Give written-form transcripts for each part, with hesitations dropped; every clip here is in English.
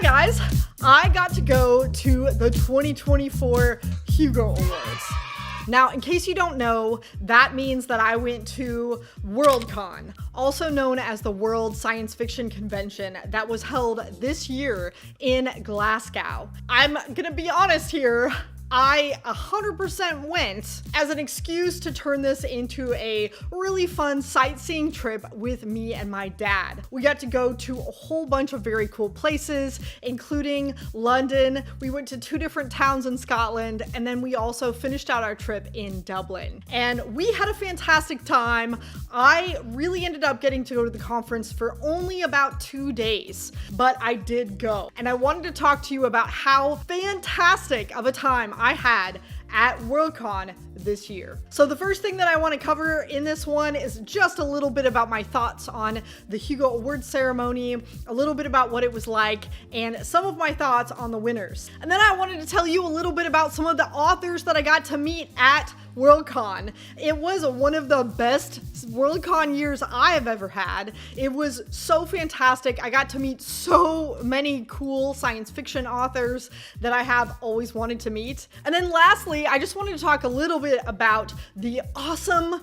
Hi guys, I got to go to the 2024 Hugo Awards. Now, in case you don't know, that means that I went to Worldcon, also known as the World Science Fiction Convention that was held this year in Glasgow. I'm gonna be honest here, I 100% went as an excuse to turn this into a really fun sightseeing trip with me and my dad. We got to go to a whole bunch of very cool places, including London. We went to 2 different towns in Scotland, and then we also finished out our trip in Dublin. And we had a fantastic time. I really ended up getting to go to the conference for only about 2 days, but I did go. And I wanted to talk to you about how fantastic of a time I had at Worldcon this year. So the first thing that I want to cover in this one is just a little bit about my thoughts on the Hugo Awards Ceremony, a little bit about what it was like, and some of my thoughts on the winners. And then I wanted to tell you a little bit about some of the authors that I got to meet at Worldcon. It was one of the best Worldcon years I have ever had. It was so fantastic. I got to meet so many cool science fiction authors that I have always wanted to meet. And then lastly, I just wanted to talk a little bit about the awesome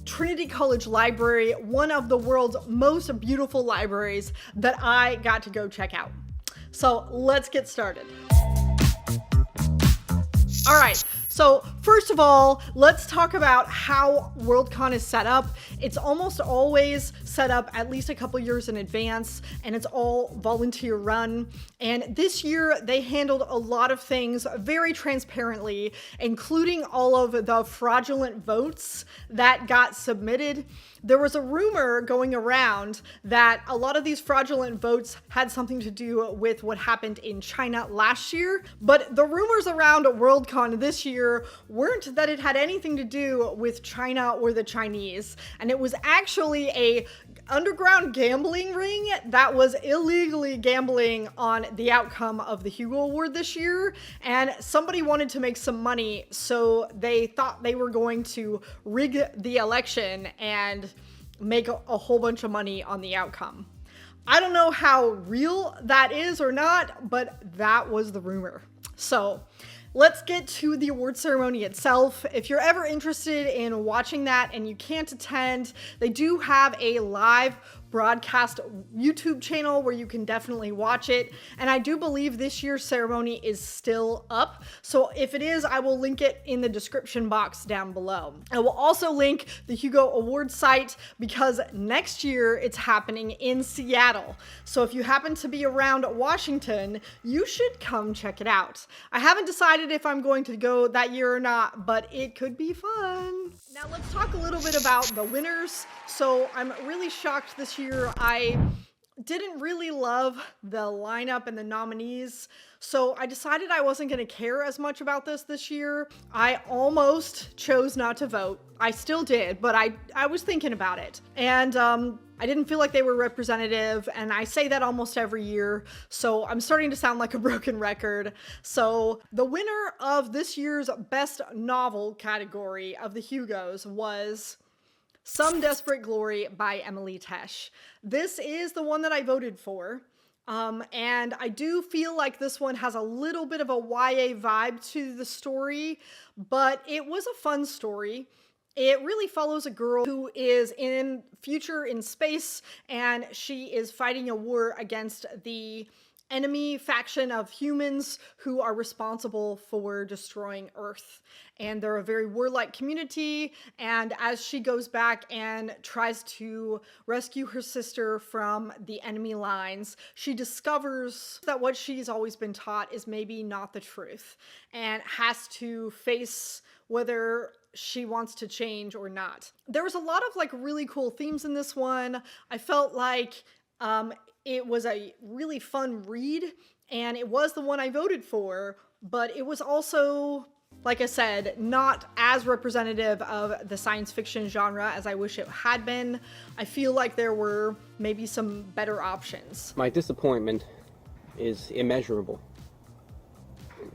Trinity College Library, one of the world's most beautiful libraries that I got to go check out. So let's get started. All right, so first of all, let's talk about how Worldcon is set up. It's almost always set up at least a couple years in advance, and it's all volunteer run. And this year they handled a lot of things very transparently, including all of the fraudulent votes that got submitted. There was a rumor going around that a lot of these fraudulent votes had something to do with what happened in China last year, but the rumors around Worldcon this year weren't that it had anything to do with China or the Chinese, and it was actually a underground gambling ring that was illegally gambling on the outcome of the Hugo Award this year, and somebody wanted to make some money, so they thought they were going to rig the election and make a whole bunch of money on the outcome. I don't know how real that is or not, but that was the rumor. So let's get to the award ceremony itself. If you're ever interested in watching that and you can't attend, they do have a live broadcast YouTube channel where you can definitely watch it. And I do believe this year's ceremony is still up. So if it is, I will link it in the description box down below. I will also link the Hugo Awards site because next year it's happening in Seattle. So if you happen to be around Washington, you should come check it out. I haven't decided if I'm going to go that year or not, but it could be fun. Now let's talk a little bit about the winners. So I'm really shocked this year. I didn't really love the lineup and the nominees, so I decided I wasn't going to care as much about this year. I almost chose not to vote. I still did, but I was thinking about it. And I didn't feel like they were representative, and I say that almost every year, so I'm starting to sound like a broken record. So the winner of this year's Best Novel category of the Hugos was Some Desperate Glory by Emily Tesh. This is the one that I voted for. And I do feel like this one has a little bit of a YA vibe to the story, but it was a fun story. It really follows a girl who is in future in space, and she is fighting a war against the enemy faction of humans who are responsible for destroying Earth. And they're a very warlike community, and as she goes back and tries to rescue her sister from the enemy lines, she discovers that what she's always been taught is maybe not the truth, and has to face whether she wants to change or not. There was a lot of really cool themes in this one. I felt like it was a really fun read, and it was the one I voted for, but it was also, like I said, not as representative of the science fiction genre as I wish it had been. I feel like there were maybe some better options. My disappointment is immeasurable,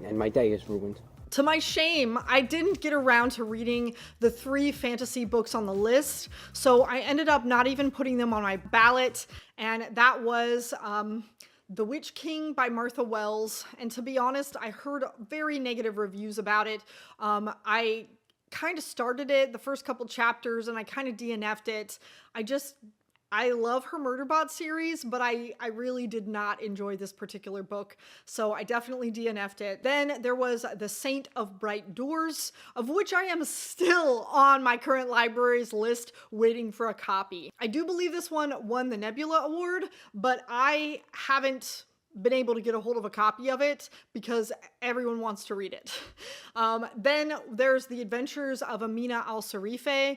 and my day is ruined. To my shame, I didn't get around to reading the 3 fantasy books on the list, so I ended up not even putting them on my ballot, and that was The Witch King by Martha Wells. And to be honest, I heard very negative reviews about it. I kind of started it, the first couple chapters, and I kind of DNF'd it. I love her Murderbot series, but I really did not enjoy this particular book, so I definitely DNF'd it. Then there was The Saint of Bright Doors, of which I am still on my current library's list waiting for a copy. I do believe this one won the Nebula Award, but I haven't been able to get a hold of a copy of it because everyone wants to read it. Then there's The Adventures of Amina al-Sarife,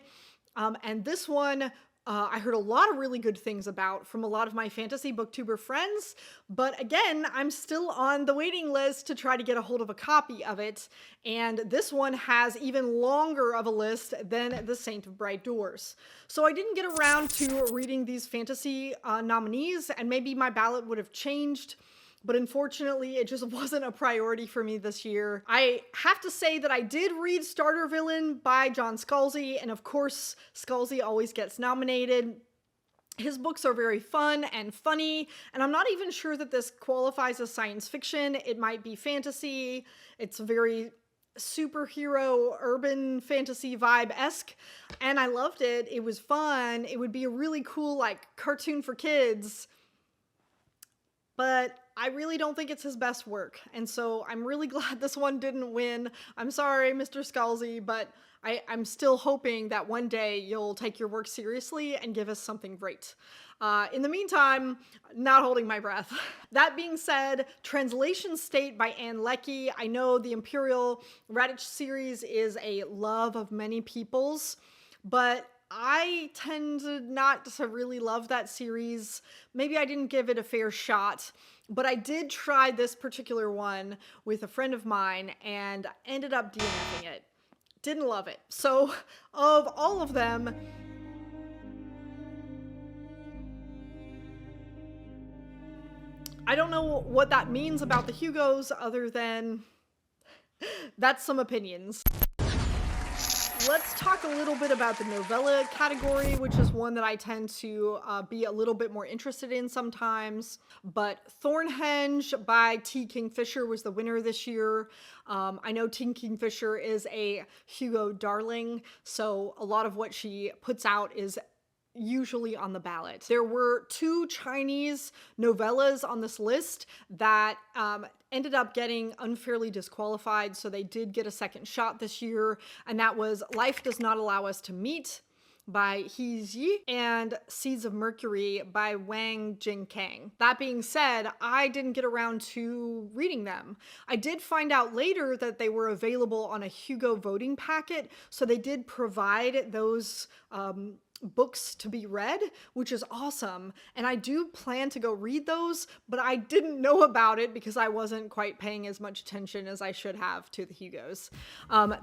and this one I heard a lot of really good things about from a lot of my fantasy booktuber friends, but again, I'm still on the waiting list to try to get a hold of a copy of it, and this one has even longer of a list than The Saint of Bright Doors. So I didn't get around to reading these fantasy nominees, and maybe my ballot would have changed, but unfortunately, it just wasn't a priority for me this year. I have to say that I did read Starter Villain by John Scalzi, and of course, Scalzi always gets nominated. His books are very fun and funny, and I'm not even sure that this qualifies as science fiction. It might be fantasy. It's very superhero, urban fantasy vibe-esque, and I loved it. It was fun. It would be a really cool, like, cartoon for kids, but I really don't think it's his best work, and so I'm really glad this one didn't win. I'm sorry, Mr. Scalzi, but I'm still hoping that one day you'll take your work seriously and give us something great. In the meantime, not holding my breath. That being said, Translation State by Ann Leckie. I know the Imperial Radich series is a love of many people's, but I tend not to really love that series. Maybe I didn't give it a fair shot, but I did try this particular one with a friend of mine and ended up DNFing it. Didn't love it. So, of all of them, I don't know what that means about the Hugos other than that's some opinions. Let's talk a little bit about the novella category, which is one that I tend to be a little bit more interested in sometimes. But Thornhenge by T. Kingfisher was the winner this year. I know T. Kingfisher is a Hugo darling, so a lot of what she puts out is usually on the ballot. There were 2 Chinese novellas on this list that ended up getting unfairly disqualified, so they did get a second shot this year, and that was Life Does Not Allow Us to Meet by He Ji and Seeds of Mercury by Wang Jingkang. That being said, I didn't get around to reading them. I did find out later that they were available on a Hugo voting packet, so they did provide those books to be read, which is awesome. And I do plan to go read those, but I didn't know about it because I wasn't quite paying as much attention as I should have to the Hugos.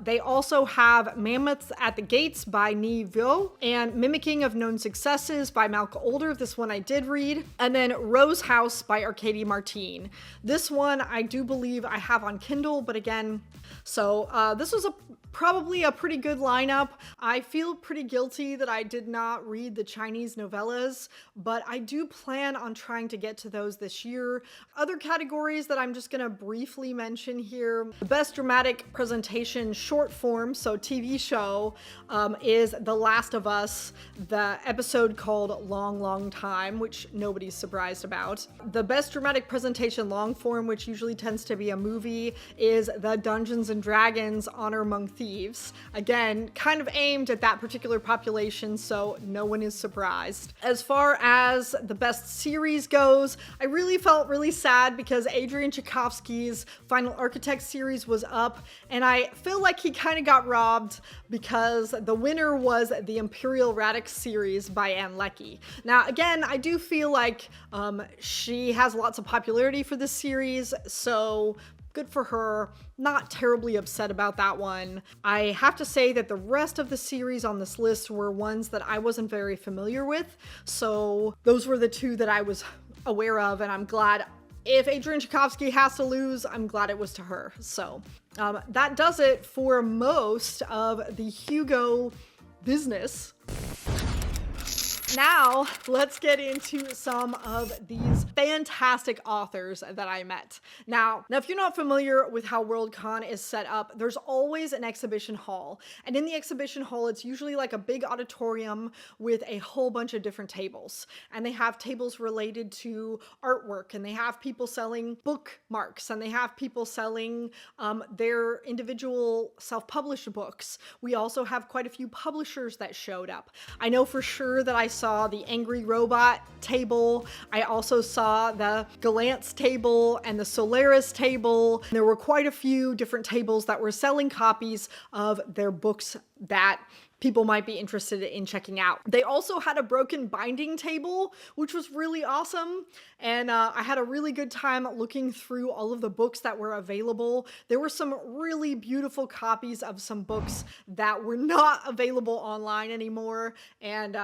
They also have Mammoths at the Gates by Ni Vio and Mimicking of Known Successes by Malka Older. This one I did read. And then Rose House by Arcady Martin. This one I do believe I have on Kindle, but again, so this was probably a pretty good lineup. I feel pretty guilty that I did not read the Chinese novellas, but I do plan on trying to get to those this year. Other categories that I'm just gonna briefly mention here. The Best Dramatic Presentation Short Form, so TV show, is The Last of Us, the episode called Long, Long Time, which nobody's surprised about. The Best Dramatic Presentation Long Form, which usually tends to be a movie, is The Dungeons and Dragons Honor Among Thieves. Again, kind of aimed at that particular population, so no one is surprised. As far as the best series goes, I really felt really sad because Adrian Tchaikovsky's Final Architect series was up, and I feel like he kind of got robbed because the winner was the Imperial Radix series by Ann Leckie. Now, again, I do feel like she has lots of popularity for this series, so good for her. Not terribly upset about that one. I have to say that the rest of the series on this list were ones that I wasn't very familiar with, so those were the 2 that I was aware of, and I'm glad if Adrian Tchaikovsky has to lose, I'm glad it was to her. So that does it for most of the Hugo business. Now, let's get into some of these fantastic authors that I met. Now, if you're not familiar with how Worldcon is set up, there's always an exhibition hall. And in the exhibition hall, it's usually like a big auditorium with a whole bunch of different tables. And they have tables related to artwork, and they have people selling bookmarks, and they have people selling their individual self-published books. We also have quite a few publishers that showed up. I know for sure that I saw the Angry Robot table. I also saw the Galance table and the Solaris table. There were quite a few different tables that were selling copies of their books that people might be interested in checking out. They also had a broken binding table, which was really awesome. And I had a really good time looking through all of the books that were available. There were some really beautiful copies of some books that were not available online anymore. And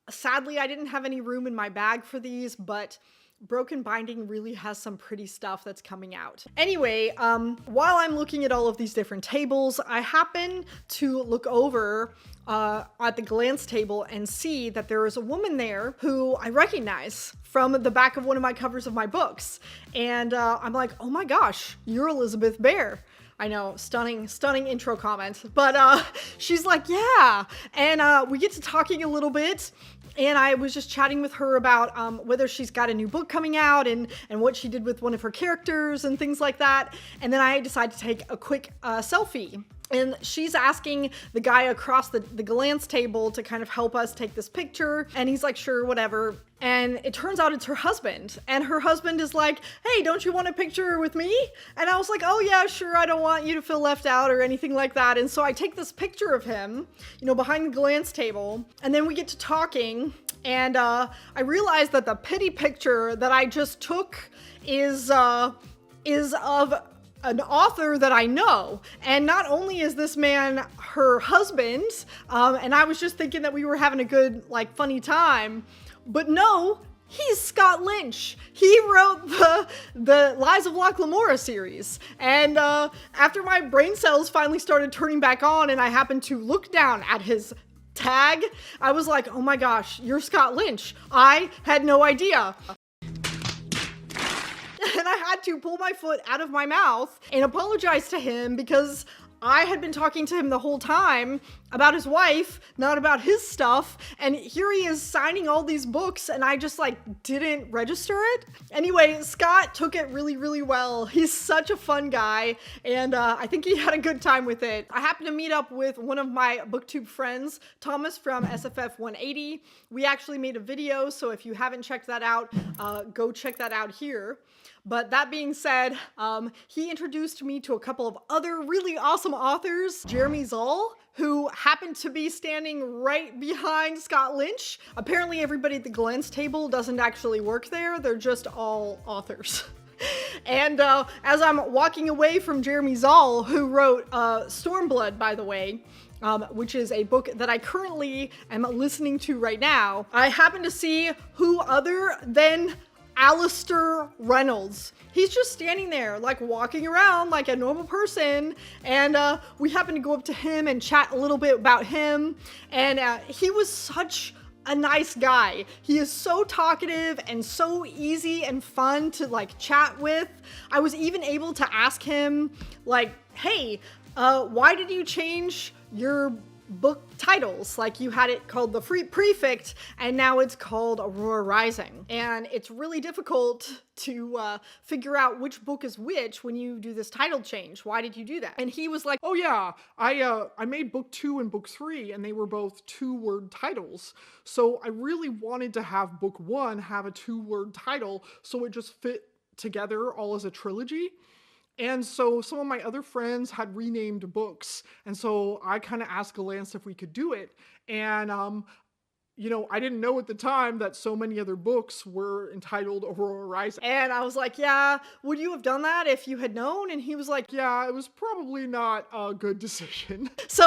sadly, I didn't have any room in my bag for these, but Broken Binding really has some pretty stuff that's coming out. Anyway, while I'm looking at all of these different tables, I happen to look over at the Glance table and see that there is a woman there who I recognize from the back of one of my covers of my books. And I'm like, oh my gosh, you're Elizabeth Bear. I know, stunning intro comment. But she's like, yeah. And we get to talking a little bit. And I was just chatting with her about whether she's got a new book coming out and what she did with one of her characters and things like that. And then I decided to take a quick selfie. And she's asking the guy across the Galance table to kind of help us take this picture. And he's like, sure, whatever. And it turns out it's her husband. And her husband is like, hey, don't you want a picture with me? And I was like, oh yeah, sure. I don't want you to feel left out or anything like that. And so I take this picture of him, you know, behind the Galance table. And then we get to talking. And I realized that the pity picture that I just took is of an author that I know. And not only is this man her husband, and I was just thinking that we were having a good, like, funny time, but no, he's Scott Lynch. He wrote the Lies of Locke Lamora series. And after my brain cells finally started turning back on and I happened to look down at his tag, I was like, oh my gosh, you're Scott Lynch. I had no idea. And I had to pull my foot out of my mouth and apologize to him because I had been talking to him the whole time about his wife, not about his stuff. And here he is signing all these books and I just like didn't register it. Anyway, Scott took it really, really well. He's such a fun guy. And I think he had a good time with it. I happened to meet up with one of my booktube friends, Thomas from SFF 180. We actually made a video. So if you haven't checked that out, go check that out here. But that being said, he introduced me to a couple of other really awesome authors, Jeremy Szal, who happened to be standing right behind Scott Lynch. Apparently everybody at the Glance table doesn't actually work there. They're just all authors. And as I'm walking away from Jeremy Szal, who wrote Stormblood, by the way, which is a book that I currently am listening to right now, I happen to see who other than Alastair Reynolds. He's just standing there, like walking around like a normal person. And we happened to go up to him and chat a little bit about him. And he was such a nice guy. He is so talkative and so easy and fun to like chat with. I was even able to ask him like, hey, why did you change your book titles? Like you had it called The Free Prefect and now it's called Aurora Rising. And it's really difficult to figure out which book is which when you do this title change. Why did you do that? And he was like, oh yeah, I made book 2 and book 3 and they were both 2-word titles. So I really wanted to have book 1 have a 2-word title so it just fit together all as a trilogy. And so some of my other friends had renamed books. And so I kind of asked Galance if we could do it. And, you know, I didn't know at the time that so many other books were entitled Aurora Rising. And I was like, yeah, would you have done that if you had known? And he was like, yeah, it was probably not a good decision. So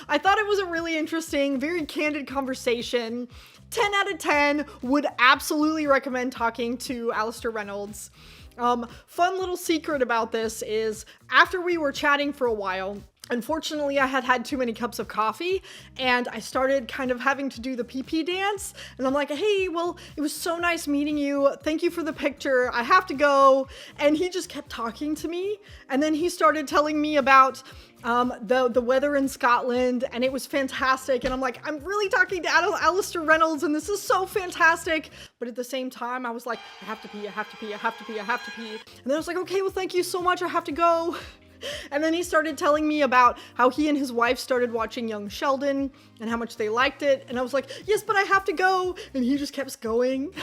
I thought it was a really interesting, very candid conversation. 10 out of 10, would absolutely recommend talking to Alastair Reynolds. Fun little secret about this is after we were chatting for a while, Unfortunately, I had had too many cups of coffee, and I started kind of having to do the pee-pee dance. And I'm like, hey, well, it was so nice meeting you. Thank you for the picture. I have to go. And he just kept talking to me. And then he started telling me about the weather in Scotland, and it was fantastic. And I'm like, I'm really talking to Alastair Reynolds, and this is so fantastic. But at the same time, I was like, I have to pee, I have to pee, I have to pee, I have to pee. And then I was like, okay, well, thank you so much. I have to go. And then he started telling me about how he and his wife started watching Young Sheldon and how much they liked it. And I was like, yes, but I have to go. And he just kept going.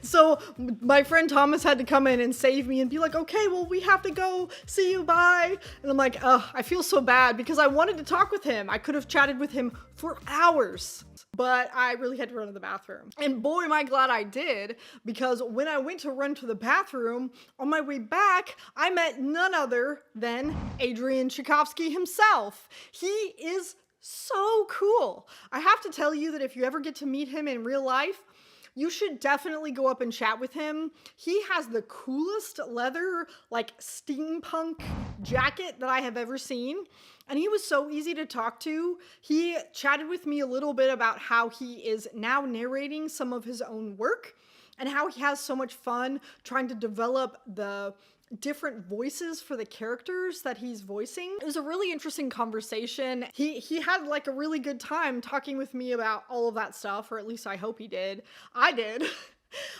So my friend Thomas had to come in and save me and be like, okay, well, we have to go. See you, bye. And I'm like, I feel so bad because I wanted to talk with him. I could have chatted with him for hours. But I really had to run to the bathroom. And boy, am I glad I did, because when I went to run to the bathroom, on my way back, I met none other than Adrian Tchaikovsky himself. He is so cool. I have to tell you that if you ever get to meet him in real life, you should definitely go up and chat with him. He has the coolest leather, like steampunk jacket that I have ever seen. And he was so easy to talk to. He chatted with me a little bit about how he is now narrating some of his own work and how he has so much fun trying to develop the different voices for the characters that he's voicing. It was a really interesting conversation. He had like a really good time talking with me about all of that stuff, or at least I hope he did. I did.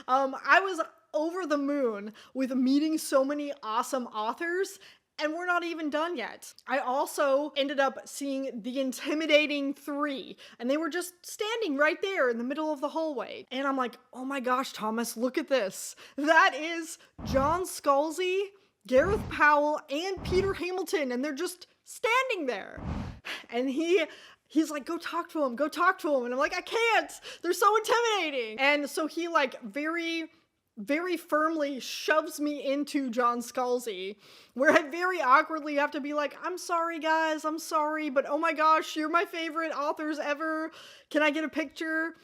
I was over the moon with meeting so many awesome authors, and we're not even done yet. I also ended up seeing The Intimidating 3, and they were just standing right there in the middle of the hallway. And I'm like, oh my gosh, Thomas, look at this. That is John Scalzi, Gareth Powell, and Peter Hamilton, and they're just standing there. And he's like, go talk to him, go talk to him. And I'm like, I can't, they're so intimidating. And so he like very firmly shoves me into John Scalzi, where I very awkwardly have to be like, I'm sorry guys, I'm sorry, but oh my gosh, you're my favorite authors ever. Can I get a picture?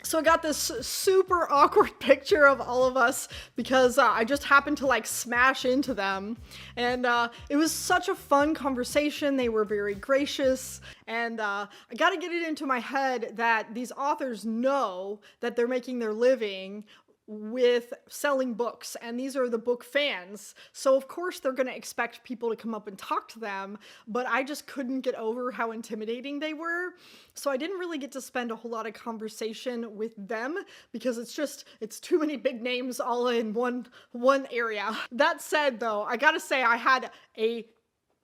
So I got this super awkward picture of all of us because I just happened to like smash into them. And it was such a fun conversation. They were very gracious. And I got to get it into my head that these authors know that they're making their living with selling books, and these are the book fans. So of course they're going to expect people to come up and talk to them, but I just couldn't get over how intimidating they were. So I didn't really get to spend a whole lot of conversation with them because it's too many big names all in one area. That said though, I gotta say I had a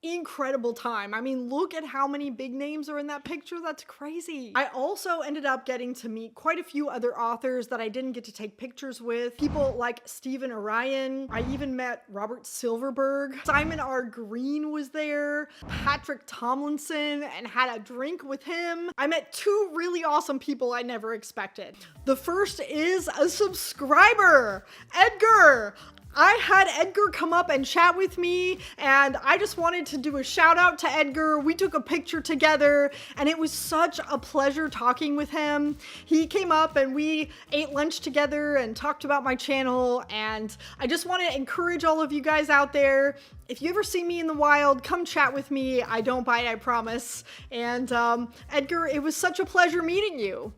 incredible time. I mean, look at how many big names are in that picture. That's crazy. I also ended up getting to meet quite a few other authors that I didn't get to take pictures with. People like Stephen Orion. I even met Robert Silverberg. Simon R. Green was there. Patrick Tomlinson, and had a drink with him. I met two really awesome people I never expected. The first is a subscriber, Edgar. I had Edgar come up and chat with me, and I just wanted to do a shout out to Edgar. We took a picture together, and it was such a pleasure talking with him. He came up and we ate lunch together and talked about my channel, and I just want to encourage all of you guys out there, if you ever see me in the wild, come chat with me. I don't bite, I promise. And Edgar, it was such a pleasure meeting you.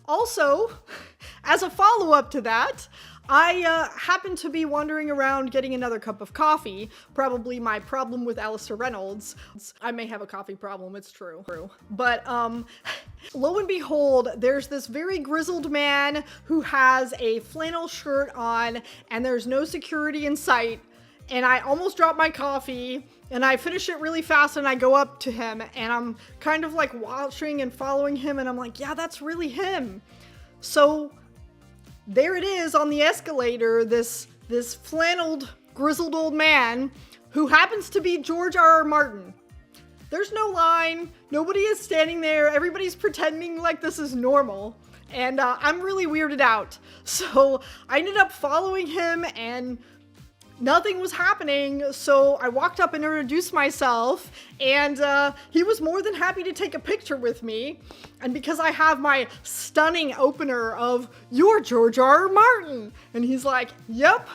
Also, as a follow-up to that, I happened to be wandering around getting another cup of coffee, probably my problem with Alastair Reynolds. I may have a coffee problem, it's true. But lo and behold, there's this very grizzled man who has a flannel shirt on, and there's no security in sight, and I almost dropped my coffee, and I finish it really fast, and I go up to him, and I'm kind of like watching and following him, and I'm like, yeah, that's really him. So there it is on the escalator, this flanneled, grizzled old man who happens to be George R.R. Martin. There's no line, nobody is standing there, everybody's pretending like this is normal, and I'm really weirded out. So I ended up following him, and nothing was happening, so I walked up and introduced myself, and he was more than happy to take a picture with me. And because I have my stunning opener of, "You're George R.R. Martin," and he's like, "Yep."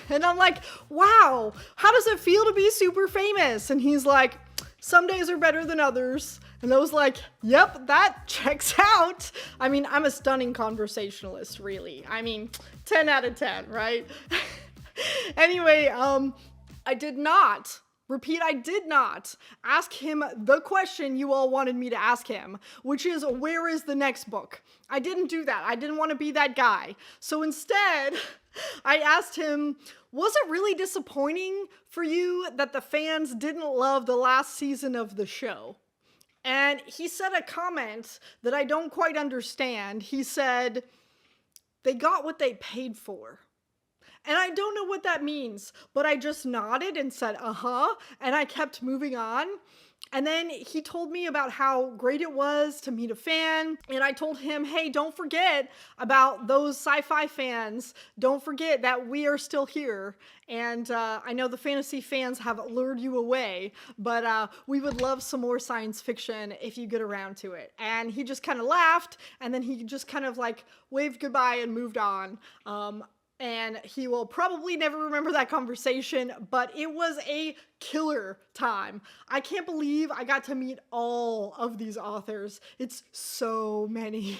And I'm like, wow, how does it feel to be super famous? And he's like, Some days are better than others. And I was like, yep, that checks out. I mean, I'm a stunning conversationalist, really. I mean, 10 out of 10, right? Anyway, I did not ask him the question you all wanted me to ask him, which is, where is the next book? I didn't do that. I didn't want to be that guy. So instead, I asked him, was it really disappointing for you that the fans didn't love the last season of the show? And he said a comment that I don't quite understand. He said, they got what they paid for. And I don't know what that means, but I just nodded and said, uh-huh, and I kept moving on. And then he told me about how great it was to meet a fan, and I told him, hey, don't forget about those sci-fi fans. Don't forget that we are still here. And I know the fantasy fans have lured you away, but we would love some more science fiction if you get around to it. And he just kind of laughed, and then he just kind of like waved goodbye and moved on. And he will probably never remember that conversation, but it was a killer time. I can't believe I got to meet all of these authors. It's so many.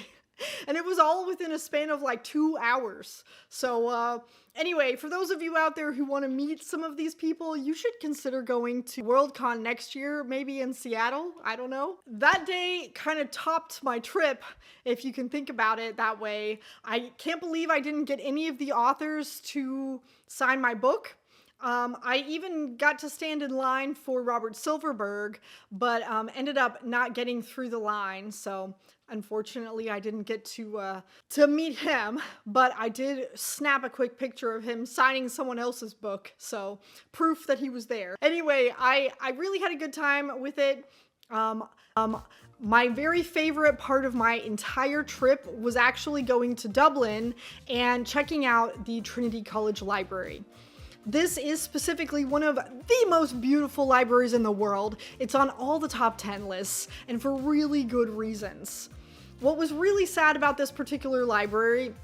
And it was all within a span of like 2 hours. So anyway, for those of you out there who want to meet some of these people, you should consider going to Worldcon next year, maybe in Seattle. I don't know. That day kind of topped my trip, if you can think about it that way. I can't believe I didn't get any of the authors to sign my book. I even got to stand in line for Robert Silverberg, but ended up not getting through the line. So unfortunately, I didn't get to meet him, but I did snap a quick picture of him signing someone else's book. So proof that he was there. Anyway, I really had a good time with it. My very favorite part of my entire trip was actually going to Dublin and checking out the Trinity College Library. This is specifically one of the most beautiful libraries in the world. It's on all the top 10 lists, and for really good reasons. What was really sad about this particular library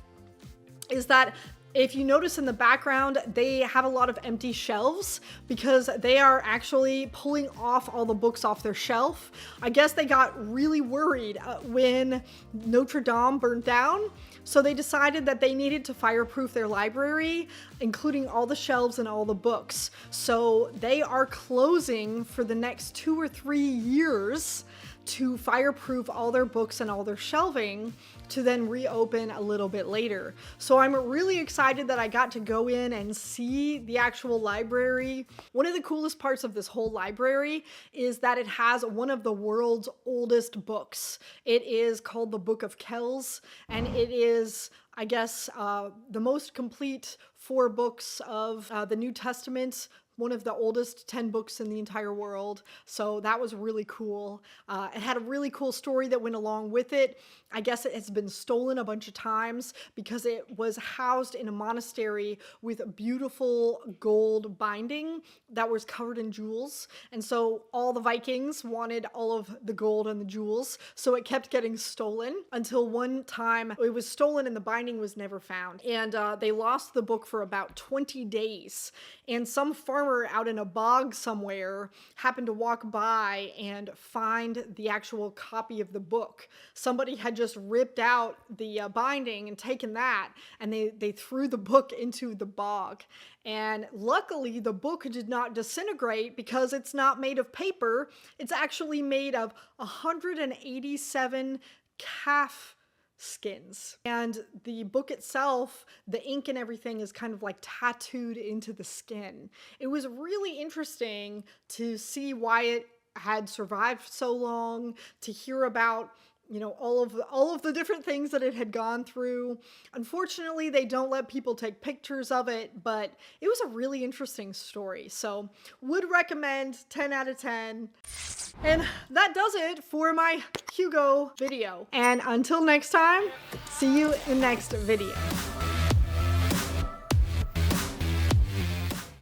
is that if you notice in the background, they have a lot of empty shelves because they are actually pulling off all the books off their shelf. I guess they got really worried when Notre Dame burnt down. So they decided that they needed to fireproof their library, including all the shelves and all the books. So they are closing for the next 2 or 3 years to fireproof all their books and all their shelving to then reopen a little bit later. So I'm really excited that I got to go in and see the actual library. One of the coolest parts of this whole library is that it has one of the world's oldest books. It is called the Book of Kells, and it is, I guess, the most complete 4 books of the New Testament, one of the oldest 10 books in the entire world. So that was really cool. It had a really cool story that went along with it. I guess it has been stolen a bunch of times because it was housed in a monastery with beautiful gold binding that was covered in jewels. And so all the Vikings wanted all of the gold and the jewels. So it kept getting stolen until one time it was stolen and the binding was never found. And they lost the book for about 20 days. And some farmer out in a bog somewhere happened to walk by and find the actual copy of the book. Somebody had just ripped out the binding and taken that, and they threw the book into the bog. And luckily, the book did not disintegrate because it's not made of paper. It's actually made of 187 calf skins. And the book itself, the ink and everything is kind of like tattooed into the skin. It was really interesting to see why it had survived so long, to hear about, you know, all of the different things that it had gone through. Unfortunately, they don't let people take pictures of it, but it was a really interesting story. So would recommend, 10 out of 10. And that does it for my Hugo video. And until next time, see you in the next video.